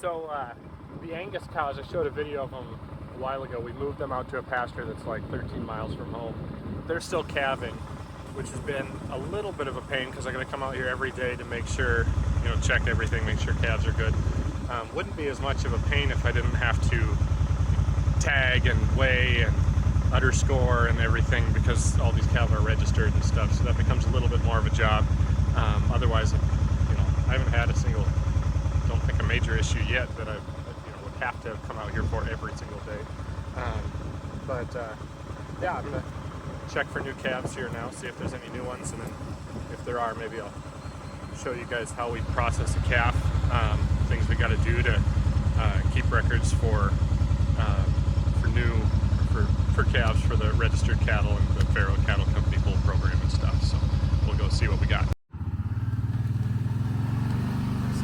So the Angus cows, I showed a video of them a while ago. We moved them out to a pasture that's like 13 miles from home. They're still calving, which has been a little bit of a pain because I got to come out here every day to make sure, you know, check everything, make sure calves are good. Wouldn't be as much of a pain if I didn't have to tag and weigh and underscore and everything, because all these calves are registered and stuff, so that becomes a little bit more of a job. Otherwise, you know, I haven't had a single, don't think a major issue yet that I, you know, would have to come out here for every single day. Yeah, I'm gonna check for new calves here now, see if there's any new ones, and then if there are, maybe I'll show you guys how we process a calf, things we got to do to keep records for calves for the registered cattle and the Faro Cattle Company pool program and stuff. So we'll go see what we got. It's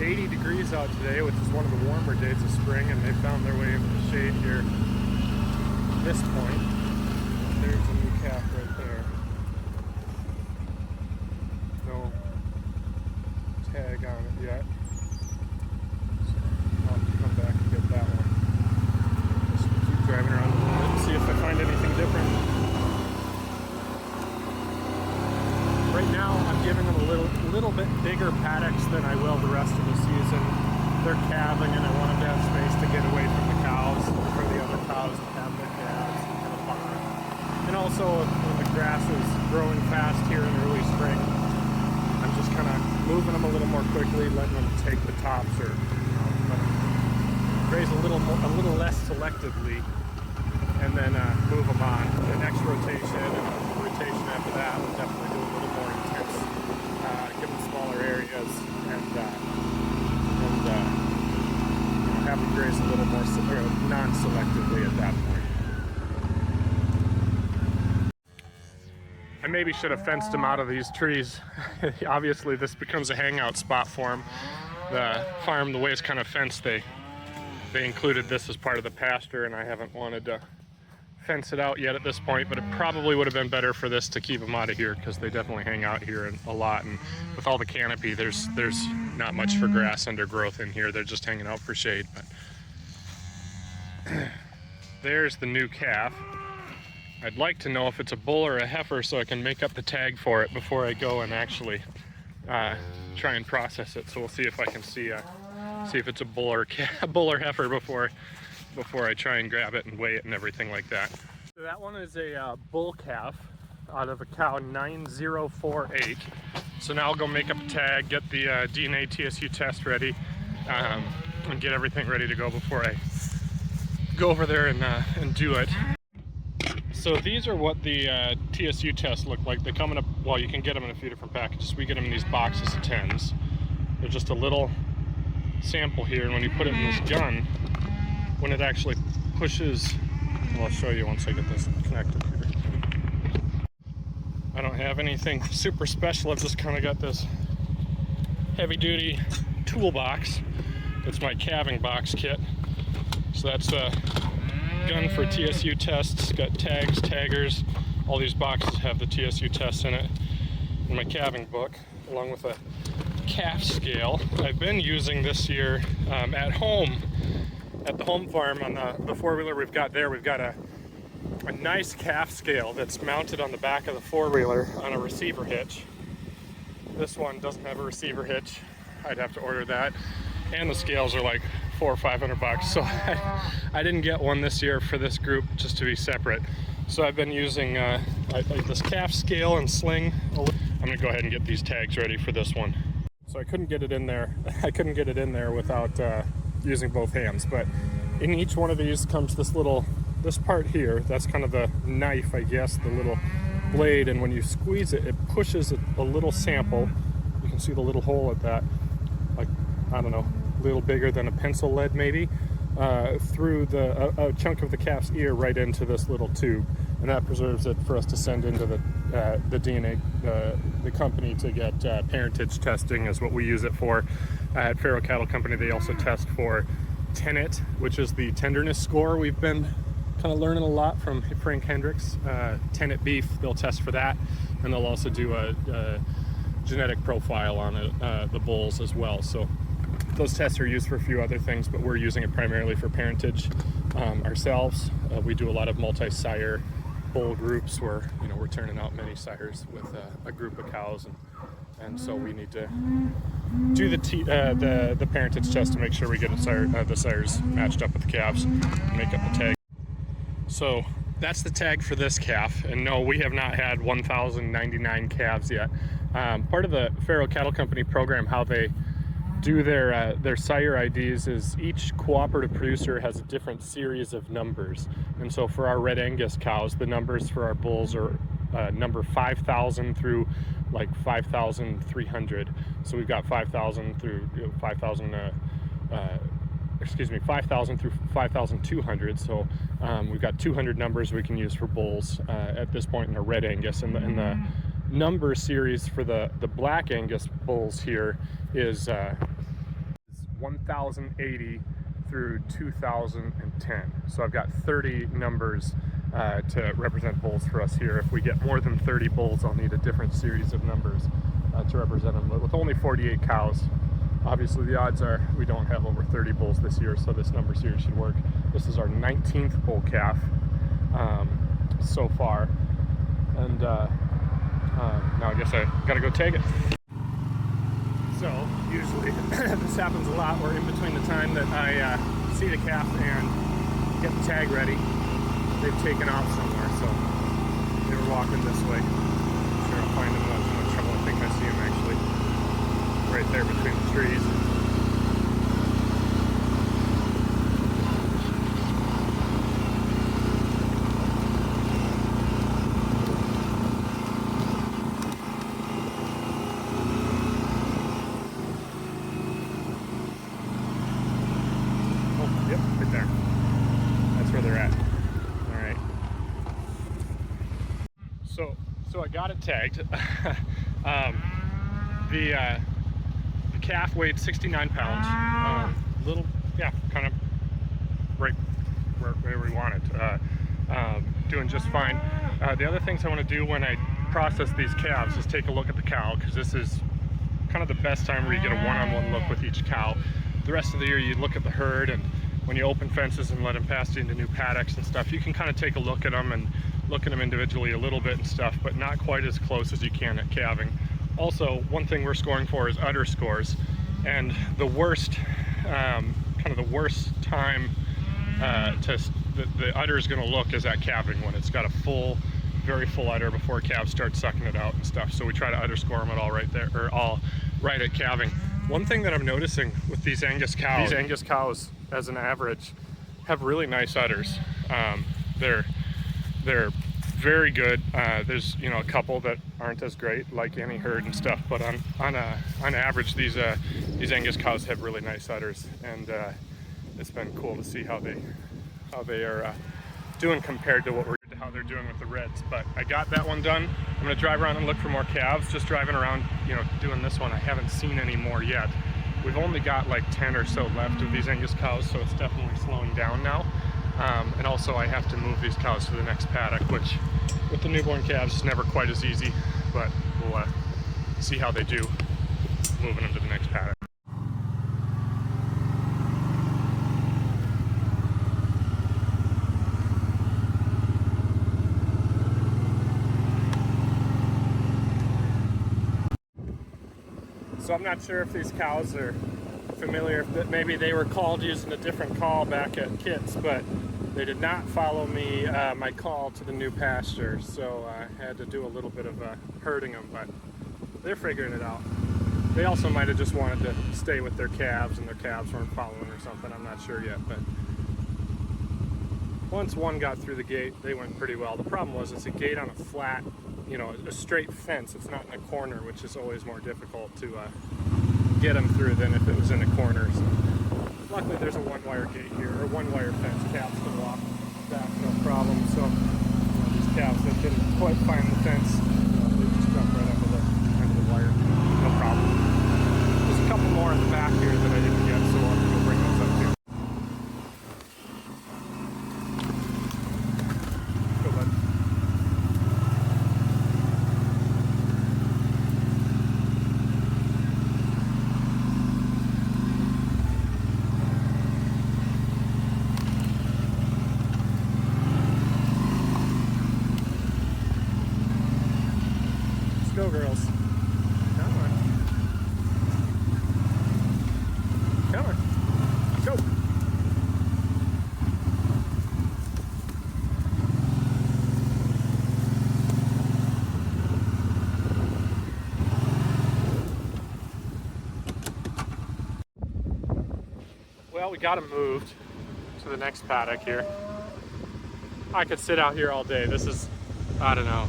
80 degrees out today, which is one of the warmer days of spring, and they found their way into the shade here at this point. There's a new calf right there. No tag on it yet. So I'll have to come back and get that one. Just keep driving around a little bit and see if I find anything different. Right now I'm giving them a little bit bigger paddocks than I will the rest of the season. They're calving and I want them to have space to get away from the cows, for the other cows to have their calves and kind of bond. And also when the grass is growing fast here in early spring, I'm just kind of moving them a little more quickly, letting them take the tops, or let them graze a little less selectively, and then move them on. The next rotation and the rotation after that will definitely do a little more intense, give them smaller areas, and have them graze a little more non-selectively at that point. I maybe should have fenced them out of these trees. Obviously this becomes a hangout spot for them. The farm, the way it's kind of fenced, they included this as part of the pasture, and I haven't wanted to fence it out yet at this point, but it probably would have been better for this to keep them out of here, because they definitely hang out here a lot, and with all the canopy there's not much for grass undergrowth in here. They're just hanging out for shade. But there's the new calf. I'd like to know if it's a bull or a heifer so I can make up the tag for it before I go and actually try and process it. So we'll see if I can see if it's a bull or heifer before I try and grab it and weigh it and everything like that. So that one is a bull calf out of a cow 9048. So now I'll go make up a tag, get the DNA TSU test ready, and get everything ready to go before I go over there and do it. So these are what the TSU tests look like. They come in well, you can get them in a few different packages. We get them in these boxes of 10s. They're just a little sample here, and when you put it in this gun, when it actually pushes, well, I'll show you once I get this connected here. I don't have anything super special. I've just kind of got this heavy-duty toolbox. It's my calving box kit. So that's a gun for TSU tests. Got tags, taggers. All these boxes have the TSU tests in it. And my calving book, along with a calf scale. I've been using this year at home, at the home farm on the four-wheeler we've got there. We've got a nice calf scale that's mounted on the back of the four-wheeler on a receiver hitch. This one doesn't have a receiver hitch. I'd have to order that. And the scales are like $400 or $500. So I didn't get one this year for this group, just to be separate. So I've been using this calf scale and sling. I'm gonna go ahead and get these tags ready for this one. So I couldn't get it in there. I couldn't get it in there without using both hands. But in each one of these comes this part here. That's kind of the knife, I guess, the little blade. And when you squeeze it, it pushes a little sample. You can see the little hole at that, like, I don't know, a little bigger than a pencil lead maybe, through a chunk of the calf's ear right into this little tube, and that preserves it for us to send into the DNA, the company, to get parentage testing is what we use it for. At Faro Cattle Company, they also test for tenet, which is the tenderness score. We've been kind of learning a lot from Frank Hendricks. Tenet beef, they'll test for that, and they'll also do a genetic profile on it, the bulls as well. So those tests are used for a few other things, but we're using it primarily for parentage ourselves. We do a lot of multi-sire bull groups where, you know, we're turning out many sires with a group of cows, and so we need to do the parentage test to make sure we get the sires matched up with the calves, make up the tag. So that's the tag for this calf, and no, we have not had 1,099 calves yet. Part of the Faro Cattle Company program, how they do their sire IDs is each cooperative producer has a different series of numbers. And so for our Red Angus cows, the numbers for our bulls are number 5,000 through like 5,300. So we've got 5,000 through 5,000 5,000 through 5,200. So we've got 200 numbers we can use for bulls at this point in a Red Angus. And the number series for the Black Angus bulls here is 1,080 through 2,010. So I've got 30 numbers to represent bulls for us here. If we get more than 30 bulls, I'll need a different series of numbers to represent them. But with only 48 cows, obviously the odds are we don't have over 30 bulls this year, so this number series should work. This is our 19th bull calf so far, and now I guess I gotta go tag it. So usually this happens a lot where in between the time that I see the calf and get the tag ready, they've taken off somewhere. So they were walking this way. I'm sure I'll find them without too much trouble. I think I see them actually right there between the trees. Yep, right there. That's where they're at. All right. So I got it tagged. The calf weighed 69 pounds. Little, yeah, kind of right where we want it. Doing just fine. The other things I want to do when I process these calves is take a look at the cow, because this is kind of the best time where you get a one-on-one look with each cow. The rest of the year you look at the herd, and when you open fences and let them pass into new paddocks and stuff, you can kind of take a look at them and look at them individually a little bit and stuff, but not quite as close as you can at calving. Also, one thing we're scoring for is udder scores, and the worst, kind of the worst time the udder is going to look is at calving, when it's got a full, very full udder before calves start sucking it out and stuff. So we try to udder score them at all right there, or all right at calving. One thing that I'm noticing with these Angus cows, as an average, have really nice udders. They're very good. There's, you know, a couple that aren't as great, like any herd and stuff, but on average, these Angus cows have really nice udders, and it's been cool to see how they are doing compared to how they're doing with the Reds. But I got that one done. I'm gonna drive around and look for more calves. Just driving around, you know, doing this one, I haven't seen any more yet. We've only got like 10 or so left of these Angus cows, so it's definitely slowing down now. And also I have to move these cows to the next paddock, which with the newborn calves is never quite as easy, but we'll see how they do moving them to the next paddock. So I'm not sure if these cows are familiar, if maybe they were called using a different call back at Kits, but they did not follow me, my call to the new pasture, so I had to do a little bit of herding them, but they're figuring it out. They also might have just wanted to stay with their calves, and their calves weren't following or something, I'm not sure yet, but once one got through the gate, they went pretty well. The problem was it's a gate on a flat, you know, a straight fence. It's not in a corner, which is always more difficult to get them through than if it was in a corner. So luckily there's a one-wire gate here, or one-wire fence. Calves can walk back, no problem. So you know, these calves that didn't quite find the fence, you know, they just jumped right under the wire, no problem. There's a couple more in the back here that I didn't get, so I'll go bring those up too. Go, bud. go, girls. Come on. Come on. Go. Well, we got them moved to the next paddock here. I could sit out here all day. This is, I don't know.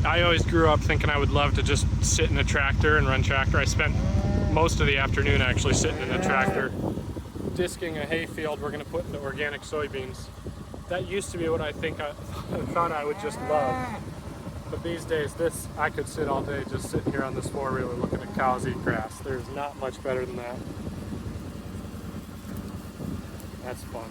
I always grew up thinking I would love to just sit in a tractor and run tractor. I spent most of the afternoon actually sitting in a tractor disking a hay field we're going to put into organic soybeans. That used to be what I thought I would just love. But these days, I could sit all day just sitting here on this four-wheeler looking at cows eat grass. There's not much better than that. That's fun.